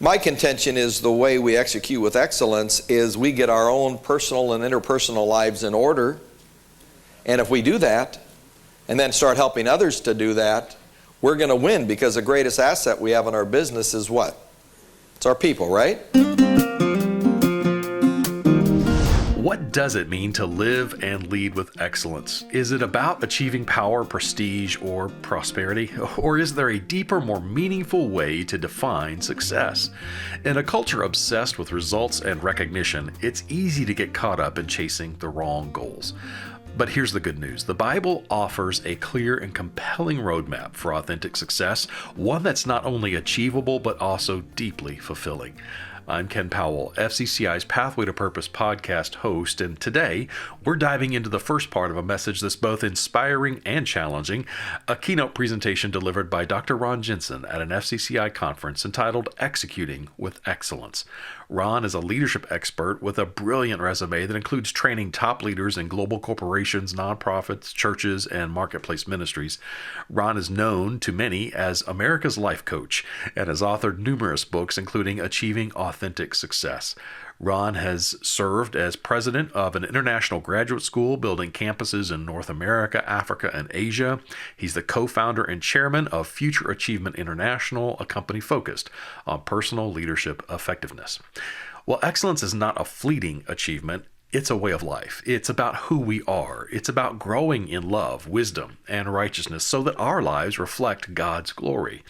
My contention is the way we execute with excellence is we get our own personal and interpersonal lives in order. And if we do that, and then start helping others to do that, we're going to win, because the greatest asset we have in our business is what? It's our people, right? What does it mean to live and lead with excellence? Is it about achieving power, prestige, or prosperity? Or is there a deeper, more meaningful way to define success? In a culture obsessed with results and recognition, it's easy to get caught up in chasing the wrong goals. But here's the good news. The Bible offers a clear and compelling roadmap for authentic success, one that's not only achievable, but also deeply fulfilling. I'm Ken Powell, FCCI's Pathway to Purpose podcast host, and today we're diving into the first part of a message that's both inspiring and challenging, a keynote presentation delivered by Dr. Ron Jenson at an FCCI conference entitled Executing with Excellence. Ron is a leadership expert with a brilliant resume that includes training top leaders in global corporations, nonprofits, churches, and marketplace ministries. Ron is known to many as America's life coach and has authored numerous books, including Achieving Authentic Success. Ron has served as president of an international graduate school building campuses in North America, Africa, and Asia. He's the co-founder and chairman of Future Achievement International, a company focused on personal leadership effectiveness. Well, excellence is not a fleeting achievement. It's a way of life. It's about who we are. It's about growing in love, wisdom, and righteousness so that our lives reflect God's glory.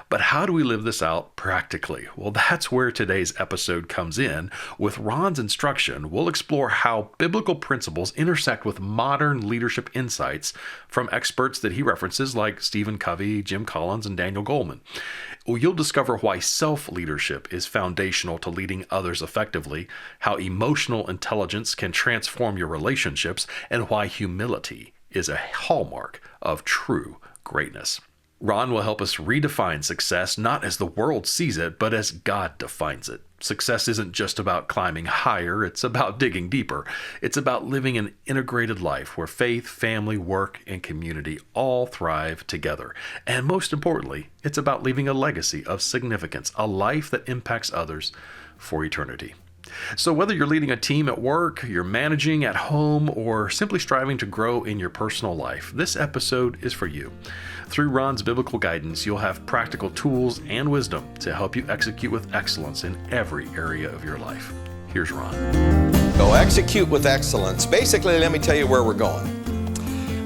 But how do we live this out practically? Well, that's where today's episode comes in. With Ron's instruction, we'll explore how biblical principles intersect with modern leadership insights from experts that he references like Stephen Covey, Jim Collins, and Daniel Goleman. You'll discover why self-leadership is foundational to leading others effectively, how emotional intelligence can transform your relationships, and why humility is a hallmark of true greatness. Ron will help us redefine success not as the world sees it, but as God defines it. Success isn't just about climbing higher, it's about digging deeper. It's about living an integrated life where faith, family, work, and community all thrive together. And most importantly, it's about leaving a legacy of significance, a life that impacts others for eternity. So whether you're leading a team at work, you're managing at home, or simply striving to grow in your personal life, this episode is for you. Through Ron's biblical guidance, you'll have practical tools and wisdom to help you execute with excellence in every area of your life. Here's Ron. Go execute with excellence. Basically, let me tell you where we're going.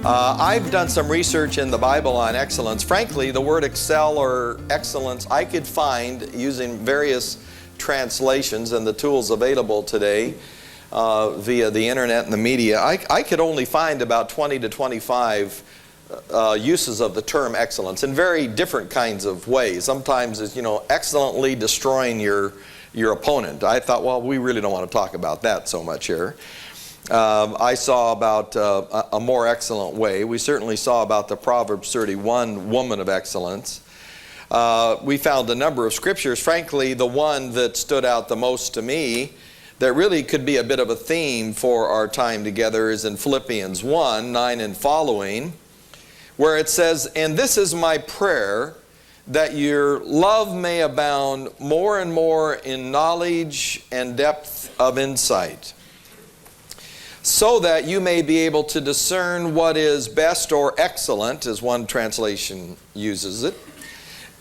I've done some research in the Bible on excellence. Frankly, the word excel or excellence I could find using various translations and the tools available today via the internet and the media. I could only find about 20 to 25 uses of the term excellence in very different kinds of ways. Sometimes it's, excellently destroying your opponent. I thought, well, we really don't want to talk about that so much here. I saw about a more excellent way. We certainly saw about the Proverbs 31 woman of excellence. We found a number of scriptures. Frankly, the one that stood out the most to me that really could be a bit of a theme for our time together is in Philippians 1:9 and following, where it says, "And this is my prayer, that your love may abound more and more in knowledge and depth of insight, so that you may be able to discern what is best or excellent," as one translation uses it,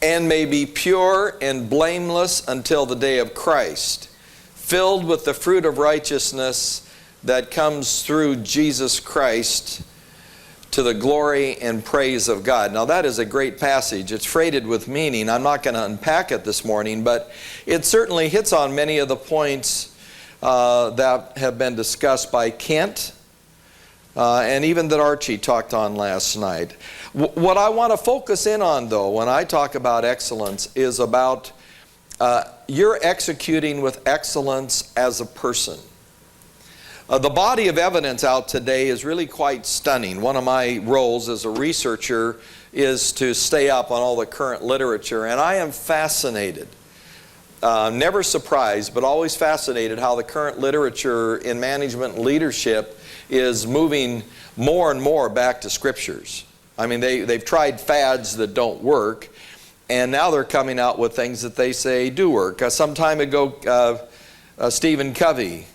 "and may be pure and blameless until the day of Christ, filled with the fruit of righteousness that comes through Jesus Christ, to the glory and praise of God." Now that is a great passage. It's freighted with meaning. I'm not going to unpack it this morning, but it certainly hits on many of the points that have been discussed by Kent and even that Archie talked on last night. What I want to focus in on, though, when I talk about excellence is about you're executing with excellence as a person. The body of evidence out today is really quite stunning. One of my roles as a researcher is to stay up on all the current literature, and I am fascinated, never surprised, but always fascinated how the current literature in management and leadership is moving more and more back to scriptures. I mean, they've tried fads that don't work, And now they're coming out with things that they say do work. Some time ago, Stephen Covey,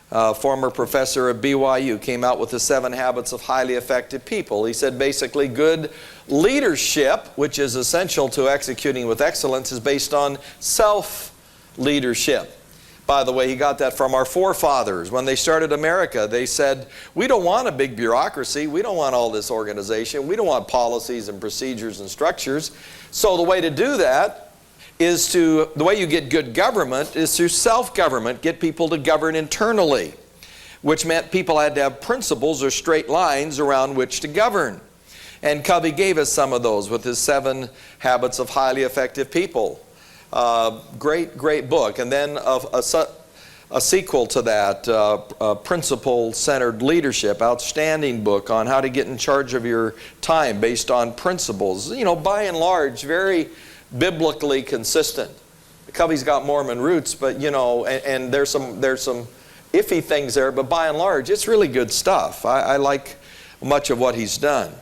former professor at BYU, came out with the 7 habits of highly effective people. He said basically good leadership, which is essential to executing with excellence, is based on self-leadership. By the way, he got that from our forefathers. When they started America, they said, we don't want a big bureaucracy. We don't want all this organization. We don't want policies and procedures and structures. So the way to do that is the way you get good government is through self-government. Get people to govern internally, which meant people had to have principles or straight lines around which to govern. And Covey gave us some of those with his 7 habits of highly effective people. Great book. And then a sequel to that, Principle-Centered Leadership, outstanding book on how to get in charge of your time based on principles. You know, by and large, very biblically consistent. Covey's got Mormon roots, but you know, and there's some iffy things there, but by and large, it's really good stuff. I like much of what he's done.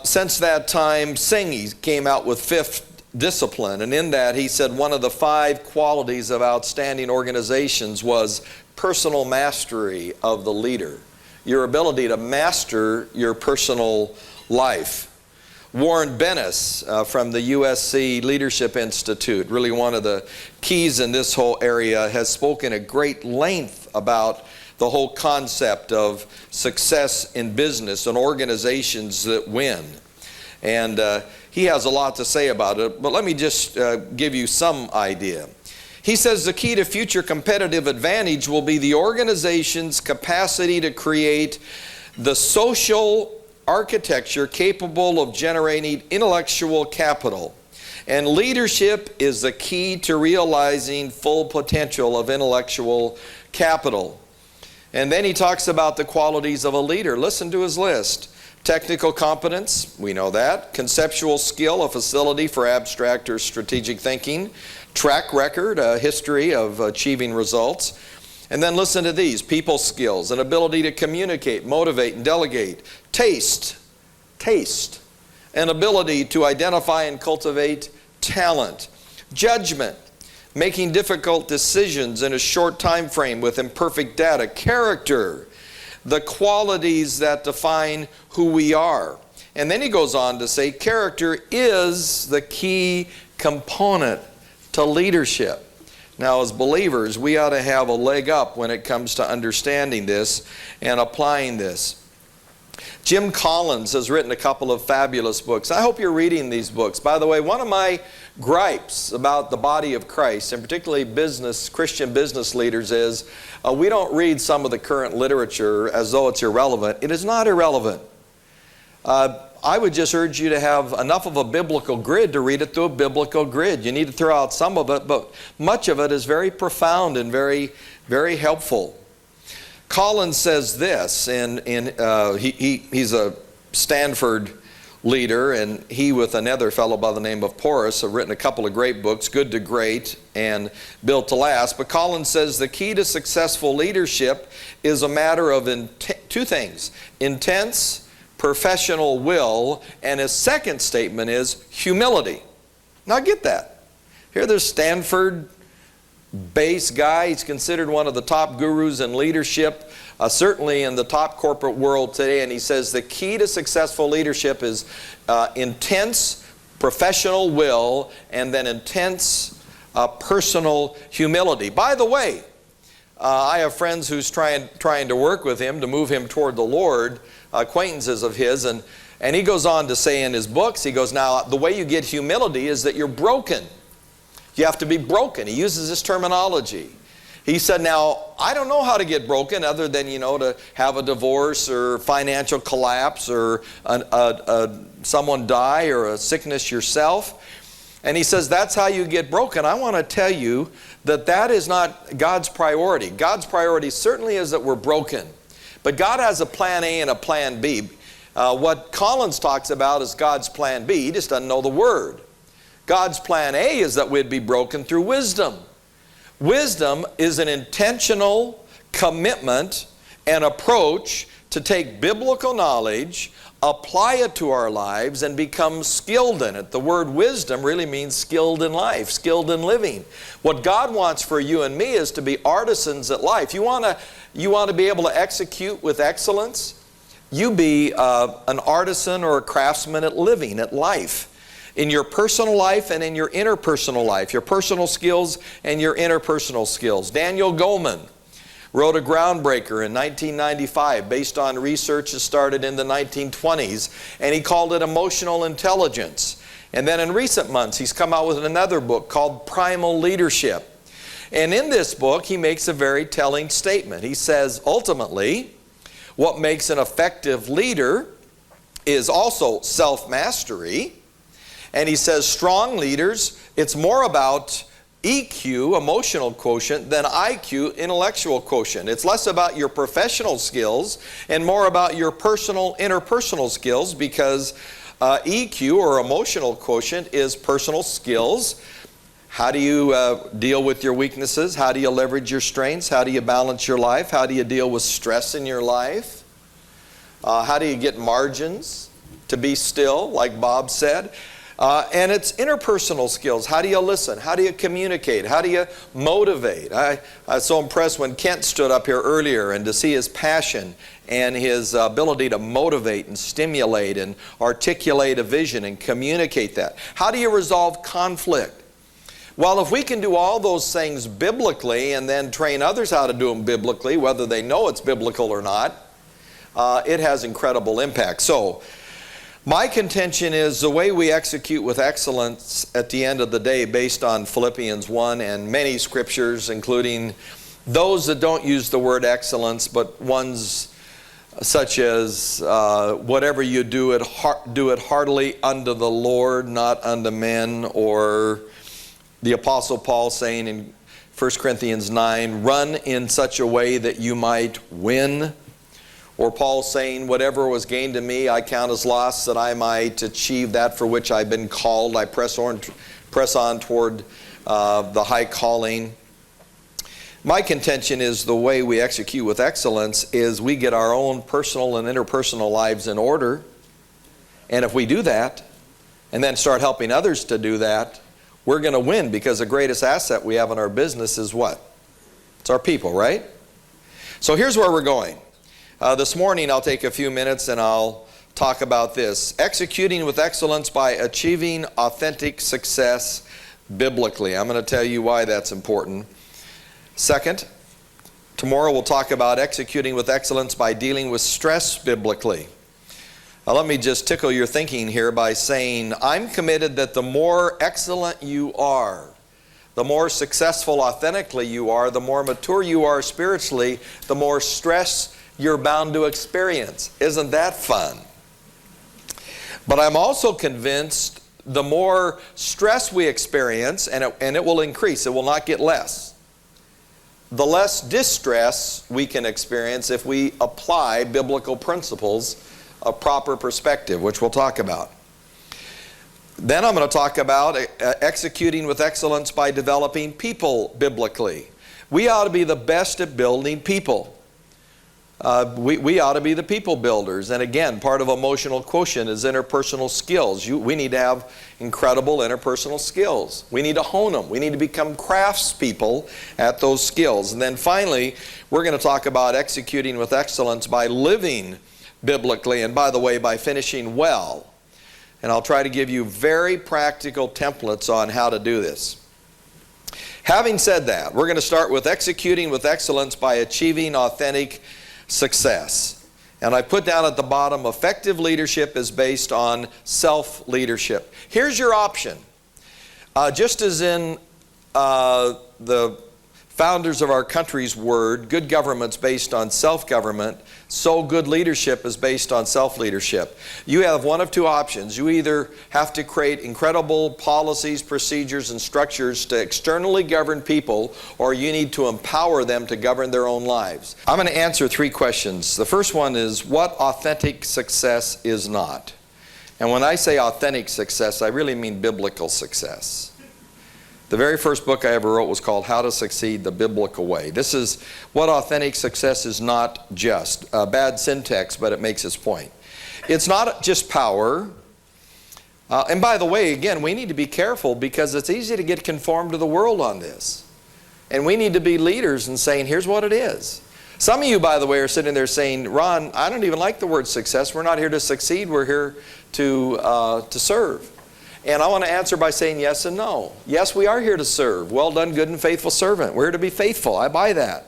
Since that time, Singh came out with 5th Discipline, and in that he said one of the 5 qualities of outstanding organizations was personal mastery of the leader. Your ability to master your personal life. Warren Bennis from the USC Leadership Institute, really one of the keys in this whole area, has spoken at great length about the whole concept of success in business and organizations that win. And he has a lot to say about it, but let me just give you some idea. He says the key to future competitive advantage will be the organization's capacity to create the social architecture capable of generating intellectual capital. And leadership is the key to realizing full potential of intellectual capital. And then he talks about the qualities of a leader. Listen to his list. Technical competence, we know that. Conceptual skill, a facility for abstract or strategic thinking. Track record, a history of achieving results. And then listen to these. People skills, an ability to communicate, motivate, and delegate. Taste, an ability to identify and cultivate talent. Judgment, making difficult decisions in a short time frame with imperfect data. Character, the qualities that define who we are. And then he goes on to say character is the key component to leadership. Now, as believers, we ought to have a leg up when it comes to understanding this and applying this. Jim Collins has written a couple of fabulous books. I hope you're reading these books. By the way, one of my gripes about the body of Christ, and particularly Christian business leaders, is we don't read some of the current literature as though it's irrelevant. It is not irrelevant. I would just urge you to have enough of a biblical grid to read it through a biblical grid. You need to throw out some of it, but much of it is very profound and very, very helpful. Collins says this, and he's a Stanford leader, and he with another fellow by the name of Porras have written a couple of great books, Good to Great and Built to Last. But Collins says the key to successful leadership is a matter of 2 things: intense professional will, and his second statement is humility. Now get that. Here there's Stanford base guy. He's considered one of the top gurus in leadership, certainly in the top corporate world today. And he says the key to successful leadership is intense professional will and then intense personal humility. By the way, I have friends who's trying to work with him to move him toward the Lord, acquaintances of his, and he goes on to say in his books, he goes, now the way you get humility is that you're broken. You have to be broken. He uses this terminology. He said, now, I don't know how to get broken other than, to have a divorce or financial collapse or someone die or a sickness yourself. And he says, that's how you get broken. I want to tell you that is not God's priority. God's priority certainly is that we're broken. But God has a plan A and a plan B. What Collins talks about is God's plan B. He just doesn't know the word. God's plan A is that we'd be broken through wisdom. Wisdom is an intentional commitment and approach to take biblical knowledge, apply it to our lives, and become skilled in it. The word wisdom really means skilled in life, skilled in living. What God wants for you and me is to be artisans at life. You want to be able to execute with excellence? You be an artisan or a craftsman at living, at life. In your personal life and in your interpersonal life, your personal skills and your interpersonal skills. Daniel Goleman wrote a groundbreaker in 1995 based on research that started in the 1920s, and he called it emotional intelligence. And then in recent months, he's come out with another book called Primal Leadership. And in this book, he makes a very telling statement. He says, ultimately, what makes an effective leader is also self-mastery. And he says strong leaders, it's more about EQ, emotional quotient, than IQ, intellectual quotient. It's less about your professional skills and more about your personal, interpersonal skills, because EQ, or emotional quotient, is personal skills. How do you deal with your weaknesses? How do you leverage your strengths? How do you balance your life? How do you deal with stress in your life? How do you get margins to be still, like Bob said? And it's interpersonal skills. How do you listen? How do you communicate? How do you motivate? I was so impressed when Kent stood up here earlier, and to see his passion and his ability to motivate and stimulate and articulate a vision and communicate that. How do you resolve conflict? Well, if we can do all those things biblically and then train others how to do them biblically, whether they know it's biblical or not, it has incredible impact. So, my contention is the way we execute with excellence at the end of the day, based on Philippians 1 and many scriptures, including those that don't use the word excellence, but ones such as whatever you do it heartily unto the Lord, not unto men, or the Apostle Paul saying in 1 Corinthians 9, run in such a way that you might win. Or Paul saying, whatever was gained to me, I count as loss, that I might achieve that for which I've been called. I press on toward the high calling. My contention is the way we execute with excellence is we get our own personal and interpersonal lives in order. And if we do that, and then start helping others to do that, we're going to win, because the greatest asset we have in our business is what? It's our people, right? So here's where we're going. This morning I'll take a few minutes and I'll talk about this. Executing with excellence by achieving authentic success biblically. I'm going to tell you why that's important. Second, tomorrow we'll talk about executing with excellence by dealing with stress biblically. Now let me just tickle your thinking here by saying, I'm committed that the more excellent you are, the more successful authentically you are, the more mature you are spiritually, the more stress you're bound to experience. Isn't that fun? But I'm also convinced the more stress we experience, and it will increase, it will not get less, the less distress we can experience if we apply biblical principles of proper perspective, which we'll talk about. Then I'm going to talk about executing with excellence by developing people biblically. We ought to be the best at building people. We ought to be the people builders. And again, part of emotional quotient is interpersonal skills. We need to have incredible interpersonal skills. We need to hone them. We need to become craftspeople at those skills. And then finally, we're going to talk about executing with excellence by living biblically, and by the way, by finishing well. And I'll try to give you very practical templates on how to do this. Having said that, we're going to start with executing with excellence by achieving authentic success. And I put down at the bottom, effective leadership is based on self-leadership. Here's your option. Just as in the founders of our country's word, good government's based on self-government, so good leadership is based on self-leadership. You have one of two options. You either have to create incredible policies, procedures, and structures to externally govern people, or you need to empower them to govern their own lives. I'm going to answer three questions. The first one is, what authentic success is not? And when I say authentic success, I really mean biblical success. The very first book I ever wrote was called How to Succeed the Biblical Way. This is what authentic success is not just. Bad syntax, but it makes its point. It's not just power. And by the way, again, we need to be careful because it's easy to get conformed to the world on this. And we need to be leaders and saying, here's what it is. Some of you, by the way, are sitting there saying, Ron, I don't even like the word success. We're not here to succeed. We're here to serve. And I want to answer by saying yes and no. Yes, we are here to serve. Well done, good and faithful servant. We're here to be faithful. I buy that.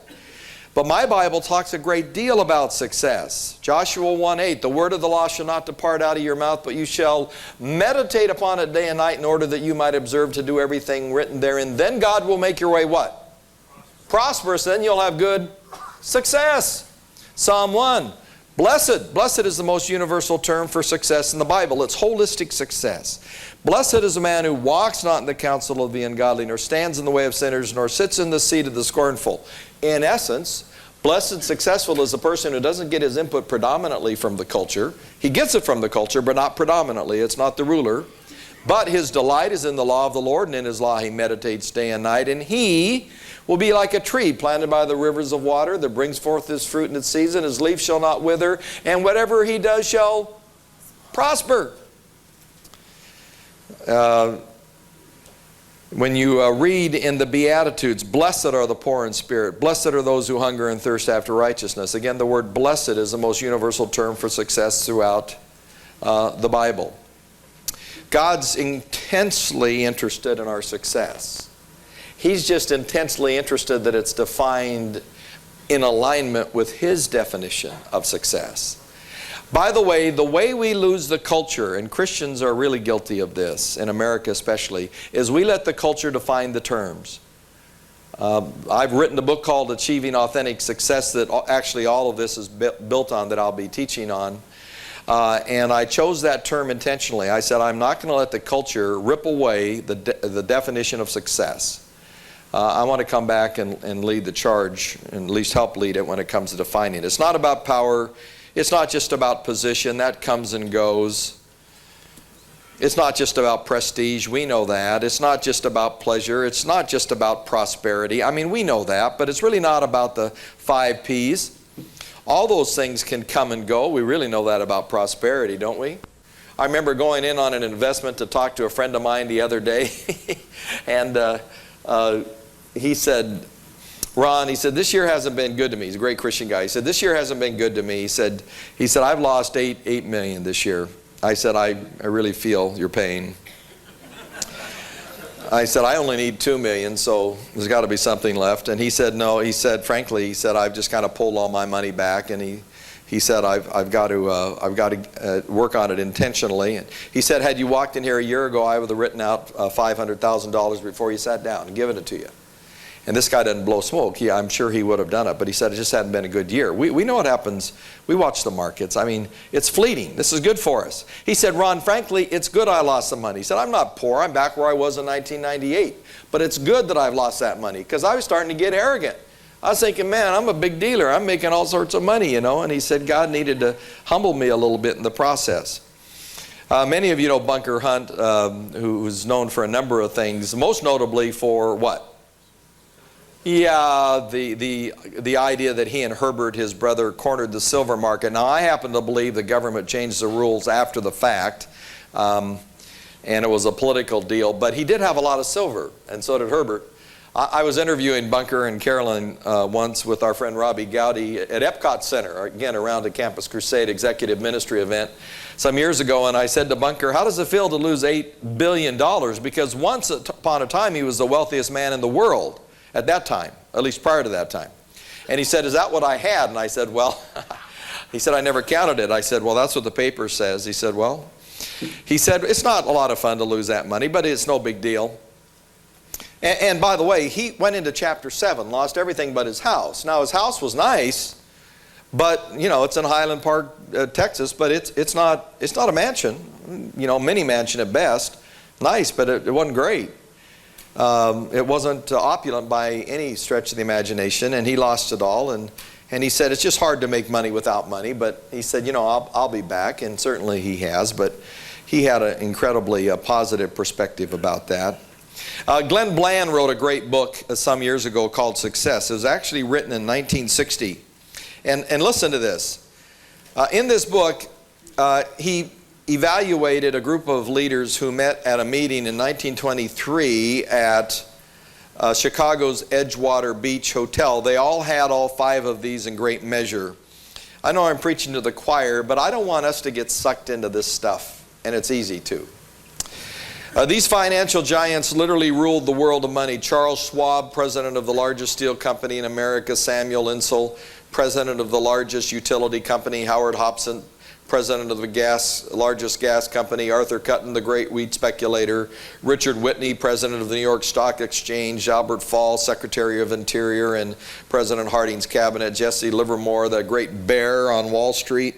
But my Bible talks a great deal about success. Joshua 1:8, the word of the law shall not depart out of your mouth, but you shall meditate upon it day and night in order that you might observe to do everything written therein. Then God will make your way what? Prosperous. Then you'll have good success. Psalm 1, blessed. Blessed is the most universal term for success in the Bible. It's holistic success. Blessed is a man who walks not in the counsel of the ungodly, nor stands in the way of sinners, nor sits in the seat of the scornful. In essence, blessed, successful is a person who doesn't get his input predominantly from the culture. He gets it from the culture, but not predominantly. It's not the ruler. But his delight is in the law of the Lord, and in his law he meditates day and night. And he will be like a tree planted by the rivers of water that brings forth his fruit in its season. His leaf shall not wither, and whatever he does shall prosper. When you read in the Beatitudes, blessed are the poor in spirit, blessed are those who hunger and thirst after righteousness. Again, the word blessed is the most universal term for success throughout the Bible. God's intensely interested in our success. He's just intensely interested that it's defined in alignment with His definition of success. By the way we lose the culture, and Christians are really guilty of this, in America especially, is we let the culture define the terms. I've written a book called Achieving Authentic Success that actually all of this is built on, that I'll be teaching on. And I chose that term intentionally. I said, I'm not going to let the culture rip away the definition of success. I want to come back and lead the charge, and at least help lead it when it comes to defining it. It's not about power. It's not just about position. That comes and goes. It's not just about prestige. We know that. It's not just about pleasure. It's not just about prosperity. I mean, we know that, but it's really not about the 5 Ps. All those things can come and go. We really know that about prosperity, don't we? I remember going in on an investment to talk to a friend of mine the other day, and he said, Ron, he said, this year hasn't been good to me. He's a great Christian guy. He said, this year hasn't been good to me. He said, I've lost $8 million this year. I said, I really feel your pain. I said, I only need $2 million, so there's got to be something left. And he said, no. He said, frankly, he said, I've just kind of pulled all my money back. And he said, I've got to work on it intentionally. And he said, had you walked in here a year ago, I would have written out $500,000 before you sat down and given it to you. And this guy doesn't blow smoke. I'm sure he would have done it, but he said it just hadn't been a good year. We know what happens. We watch the markets. I mean, it's fleeting. This is good for us. He said, Ron, frankly, it's good I lost some money. He said, I'm not poor. I'm back where I was in 1998. But it's good that I've lost that money, because I was starting to get arrogant. I was thinking, man, I'm a big dealer. I'm making all sorts of money, you know. And he said God needed to humble me a little bit in the process. Many of you know Bunker Hunt, who's known for a number of things, most notably for what? Yeah, the idea that he and Herbert, his brother, cornered the silver market. Now, I happen to believe the government changed the rules after the fact, and it was a political deal. But he did have a lot of silver, and so did Herbert. I was interviewing Bunker and Carolyn once with our friend Robbie Gowdy at Epcot Center, again around a Campus Crusade executive ministry event some years ago, and I said to Bunker, how does it feel to lose $8 billion? Because once upon a time he was the wealthiest man in the world. At that time, at least prior to that time. And he said, is that what I had? And I said, well, he said, I never counted it. I said, well, that's what the paper says. He said, well, it's not a lot of fun to lose that money, but it's no big deal. And by the way, he went into chapter 7, lost everything but his house. Now, his house was nice, but, you know, it's in Highland Park, Texas, but it's not a mansion, you know, mini mansion at best. Nice, but it wasn't great. It wasn't opulent by any stretch of the imagination, and he lost it all. And he said, it's just hard to make money without money. But he said, you know, I'll be back, and certainly he has. But he had an incredibly positive perspective about that. Glenn Bland wrote a great book some years ago called Success. It was actually written in 1960. And listen to this. In this book, he evaluated a group of leaders who met at a meeting in 1923 at Chicago's Edgewater Beach Hotel. They all had all 5 of these in great measure. I know I'm preaching to the choir, but I don't want us to get sucked into this stuff, and it's easy to. These financial giants literally ruled the world of money. Charles Schwab, president of the largest steel company in America. Samuel Insull, president of the largest utility company. Howard Hobson, president of the largest gas company. Arthur Cutten, the great wheat speculator. Richard Whitney, president of the New York Stock Exchange. Albert Fall, secretary of Interior in President Harding's cabinet. Jesse Livermore, the great bear on Wall Street.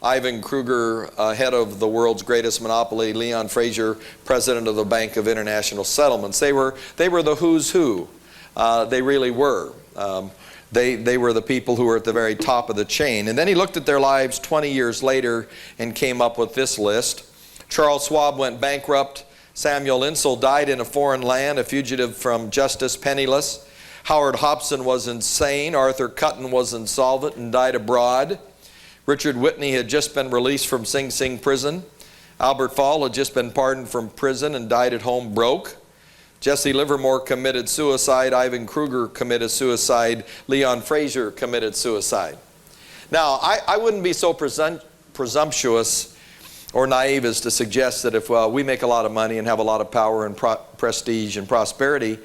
Ivan Kruger, head of the world's greatest monopoly. Leon Fraser, president of the Bank of International Settlements. They were the who's who. They really were. They were the people who were at the very top of the chain. And then he looked at their lives 20 years later and came up with this list. Charles Schwab went bankrupt. Samuel Insull died in a foreign land, a fugitive from justice, penniless. Howard Hobson was insane. Arthur Cutten was insolvent and died abroad. Richard Whitney had just been released from Sing Sing prison. Albert Fall had just been pardoned from prison and died at home broke. Jesse Livermore committed suicide. Ivan Kruger committed suicide. Leon Fraser committed suicide. Now, I wouldn't be so presumptuous or naive as to suggest that if we make a lot of money and have a lot of power and prestige and prosperity,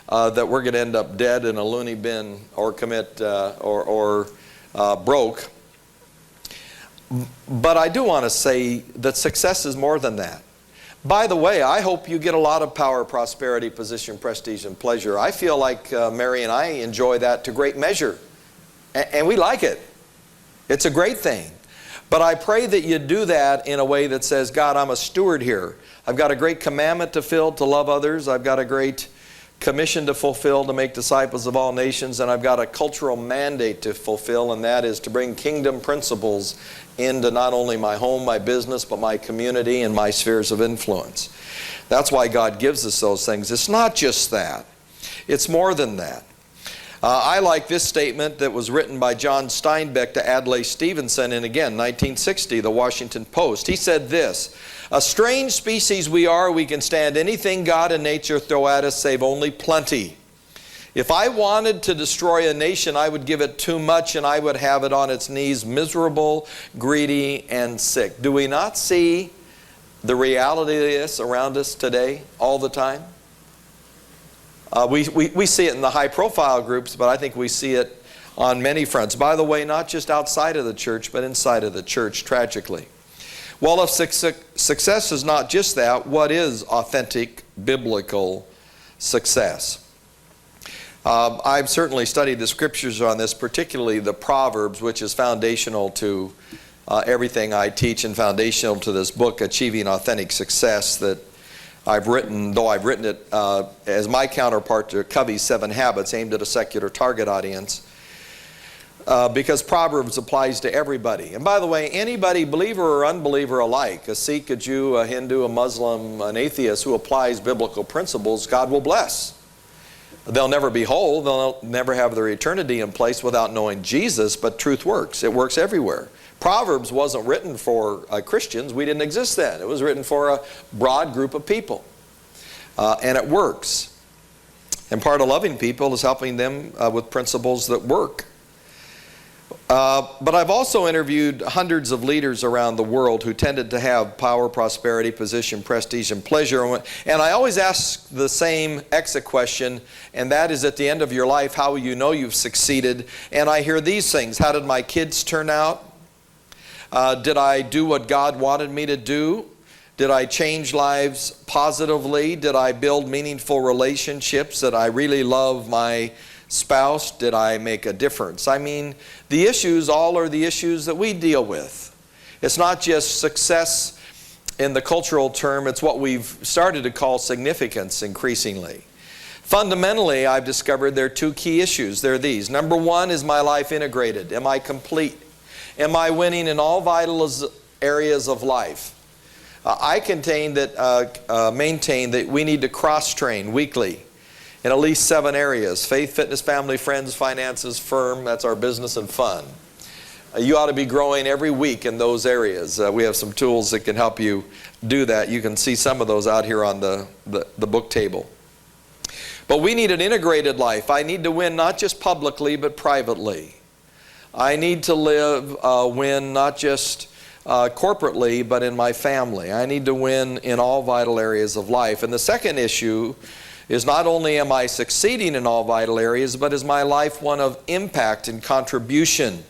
that we're going to end up dead in a loony bin or commit broke. But I do want to say that success is more than that. By the way, I hope you get a lot of power, prosperity, position, prestige, and pleasure. I feel like Mary and I enjoy that to great measure. And we like it. It's a great thing. But I pray that you do that in a way that says, God, I'm a steward here. I've got a great commandment to fill, to love others. I've got a great commission to fulfill, to make disciples of all nations. And I've got a cultural mandate to fulfill, and that is to bring kingdom principles into not only my home, my business, but my community and my spheres of influence. That's why God gives us those things. It's not just that. It's more than that. I like this statement that was written by John Steinbeck to Adlai Stevenson in, again, 1960, the Washington Post. He said this: "A strange species we are, we can stand anything God and nature throw at us save only plenty. If I wanted to destroy a nation, I would give it too much and I would have it on its knees, miserable, greedy, and sick." Do we not see the reality of this around us today all the time? We see it in the high-profile groups, but I think we see it on many fronts. By the way, not just outside of the church, but inside of the church, tragically. Well, if success is not just that, what is authentic biblical success? I've certainly studied the scriptures on this, particularly the Proverbs, which is foundational to everything I teach and foundational to this book, Achieving Authentic Success, that I've written, though I've written it as my counterpart to Covey's 7 Habits, aimed at a secular target audience, because Proverbs applies to everybody. And by the way, anybody, believer or unbeliever alike, a Sikh, a Jew, a Hindu, a Muslim, an atheist who applies biblical principles, God will bless. They'll never be whole. They'll never have their eternity in place without knowing Jesus, but truth works. It works everywhere. Proverbs wasn't written for Christians. We didn't exist then. It was written for a broad group of people. And it works. And part of loving people is helping them with principles that work. But I've also interviewed hundreds of leaders around the world who tended to have power, prosperity, position, prestige, and pleasure. And I always ask the same exit question, and that is, at the end of your life, how will you know you've succeeded? And I hear these things: how did my kids turn out? Did I do what God wanted me to do? Did I change lives positively? Did I build meaningful relationships? Did I really love my spouse? Did I make a difference? I mean, the issues all are the issues that we deal with. It's not just success in the cultural term, it's what we've started to call significance increasingly. Fundamentally, I've discovered there are 2 key issues. They're these. Number 1, is my life integrated? Am I complete? Am I winning in all vital areas of life? I maintain that we need to cross-train weekly in at least 7 areas: faith, fitness, family, friends, finances, firm, that's our business, and fun. You ought to be growing every week in those areas. We have some tools that can help you do that. You can see some of those out here on the book table. But we need an integrated life. I need to win not just publicly, but privately. I need to win not just corporately, but in my family. I need to win in all vital areas of life. And the second issue is not only am I succeeding in all vital areas, but is my life one of impact and contribution?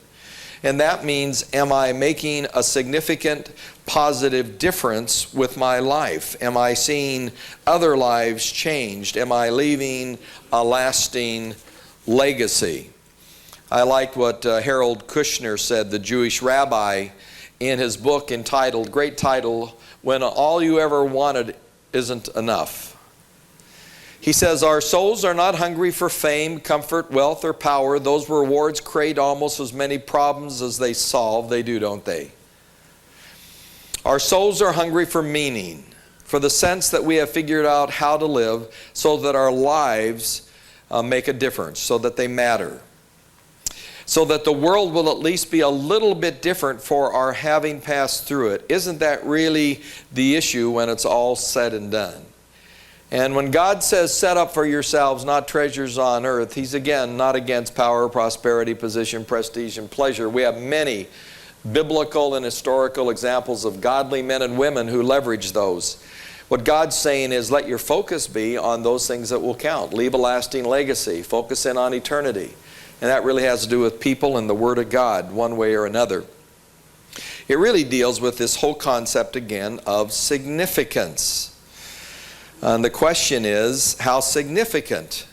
And that means, am I making a significant positive difference with my life? Am I seeing other lives changed? Am I leaving a lasting legacy? I like what Harold Kushner said, the Jewish rabbi, in his book entitled, great title, When All You Ever Wanted Isn't Enough. He says, our souls are not hungry for fame, comfort, wealth, or power. Those rewards create almost as many problems as they solve. They do, don't they? Our souls are hungry for meaning, for the sense that we have figured out how to live so that our lives make a difference, so that they matter, so that the world will at least be a little bit different for our having passed through it. Isn't that really the issue when it's all said and done? And when God says, set up for yourselves not treasures on earth, He's again not against power, prosperity, position, prestige, and pleasure. We have many biblical and historical examples of godly men and women who leverage those. What God's saying is, let your focus be on those things that will count. Leave a lasting legacy. Focus in on eternity. And that really has to do with people and the Word of God, one way or another. It really deals with this whole concept again of significance. And the question is, how significant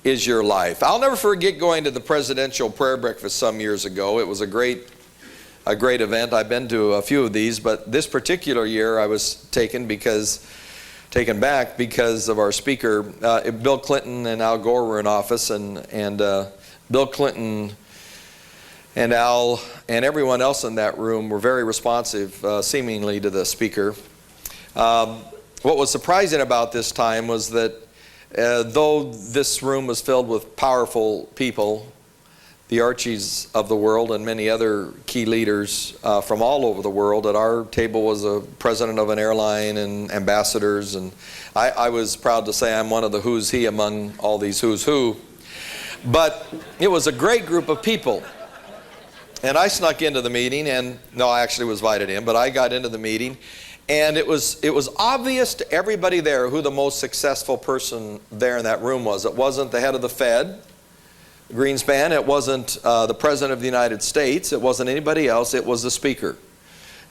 is your life? I'll never forget going to the presidential prayer breakfast some years ago. It was a great event. I've been to a few of these, but this particular year I was taken back because of our speaker. Bill Clinton and Al Gore were in office, and Bill Clinton and Al and everyone else in that room were very responsive, seemingly, to the speaker. What was surprising about this time was that though this room was filled with powerful people, the Archies of the world and many other key leaders from all over the world, at our table was a president of an airline and ambassadors, and I was proud to say I'm one of the who's he among all these who's who. But it was a great group of people. And I snuck into the meeting, and no, I actually was invited in, but I got into the meeting. And it was obvious to everybody there who the most successful person there in that room was. It wasn't the head of the Fed, Greenspan. It wasn't the President of the United States. It wasn't anybody else. It was the speaker.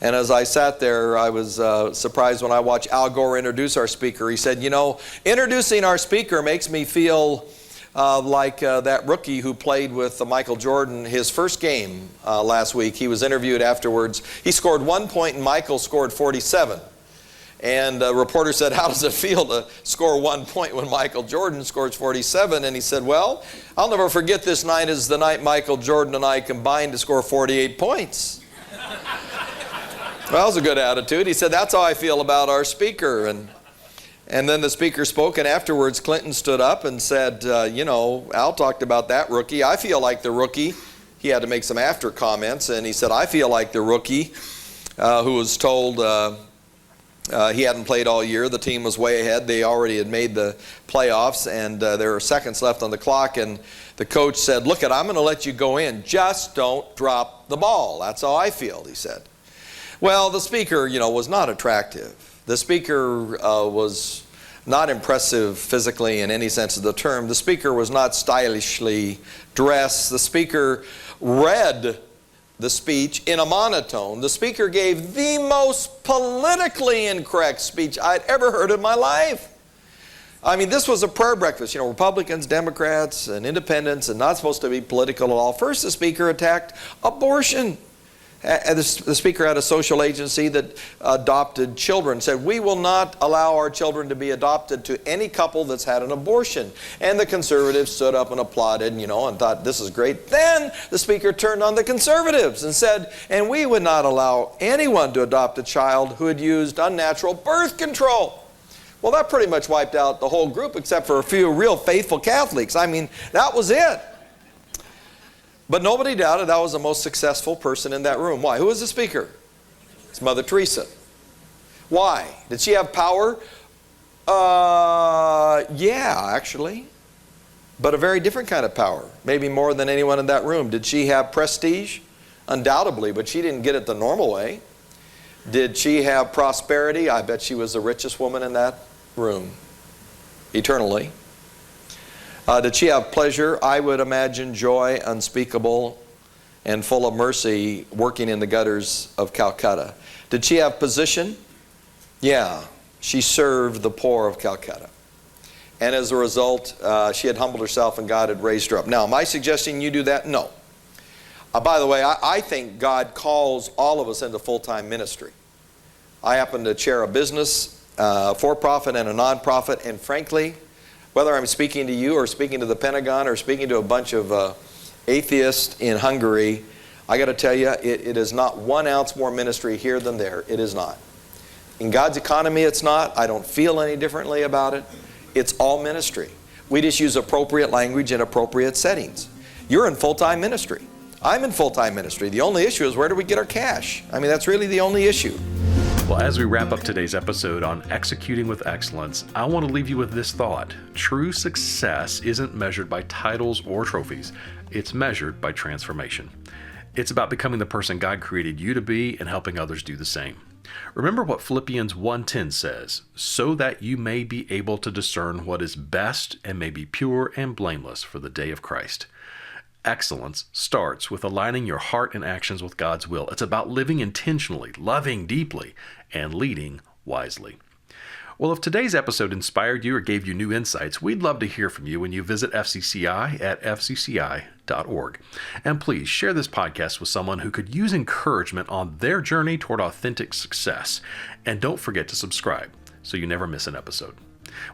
And as I sat there, I was surprised when I watched Al Gore introduce our speaker. He said, you know, introducing our speaker makes me feel like that rookie who played with Michael Jordan his first game last week. He was interviewed afterwards. He scored 1 point and Michael scored 47. And a reporter said, how does it feel to score 1 point when Michael Jordan scores 47? And he said, well, I'll never forget this night is the night Michael Jordan and I combined to score 48 points. Well, that was a good attitude. He said, that's how I feel about our speaker. And then the speaker spoke, and afterwards Clinton stood up and said, you know, Al talked about that rookie. I feel like the rookie. He had to make some after comments, and he said, I feel like the rookie who was told he hadn't played all year. The team was way ahead. They already had made the playoffs, and there were seconds left on the clock, and the coach said, look, I'm going to let you go in. Just don't drop the ball. That's how I feel, he said. Well, the speaker, you know, was not attractive. The speaker was not impressive physically in any sense of the term. The speaker was not stylishly dressed. The speaker read the speech in a monotone. The speaker gave the most politically incorrect speech I'd ever heard in my life. I mean, this was a prayer breakfast. You know, Republicans, Democrats, and independents, and not supposed to be political at all. First, the speaker attacked abortion. The speaker had a social agency that adopted children, said, we will not allow our children to be adopted to any couple that's had an abortion. And the conservatives stood up and applauded, you know, and thought, this is great. Then the speaker turned on the conservatives and said, and we would not allow anyone to adopt a child who had used unnatural birth control. Well, that pretty much wiped out the whole group except for a few real faithful Catholics. I mean, that was it. But nobody doubted that was the most successful person in that room. Why? Who was the speaker? It's Mother Teresa. Why? Did she have power? Yeah, actually. But a very different kind of power. Maybe more than anyone in that room. Did she have prestige? Undoubtedly, but she didn't get it the normal way. Did she have prosperity? I bet she was the richest woman in that room. Eternally. Did she have pleasure? I would imagine joy unspeakable and full of mercy, working in the gutters of Calcutta. Did she have position? Yeah, she served the poor of Calcutta. And as a result, she had humbled herself and God had raised her up. Now, am I suggesting you do that? No. By the way, I think God calls all of us into full-time ministry. I happen to chair a business, for-profit and a non-profit, and frankly, whether I'm speaking to you or speaking to the Pentagon or speaking to a bunch of atheists in Hungary, I got to tell you, it is not 1 ounce more ministry here than there. It is not. In God's economy, it's not. I don't feel any differently about it. It's all ministry. We just use appropriate language in appropriate settings. You're in full-time ministry. I'm in full-time ministry. The only issue is, where do we get our cash? I mean, that's really the only issue. Well, as we wrap up today's episode on executing with excellence, I want to leave you with this thought. True success isn't measured by titles or trophies. It's measured by transformation. It's about becoming the person God created you to be and helping others do the same. Remember what Philippians 1:10 says, so that you may be able to discern what is best and may be pure and blameless for the day of Christ. Excellence starts with aligning your heart and actions with God's will. It's about living intentionally, loving deeply, and leading wisely. Well, if today's episode inspired you or gave you new insights, we'd love to hear from you when you visit FCCI at fcci.org. And please share this podcast with someone who could use encouragement on their journey toward authentic success. And don't forget to subscribe so you never miss an episode.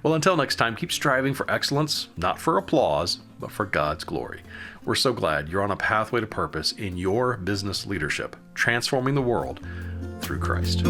Well, until next time, keep striving for excellence, not for applause, but for God's glory. We're so glad you're on a pathway to purpose in your business leadership, transforming the world through Christ.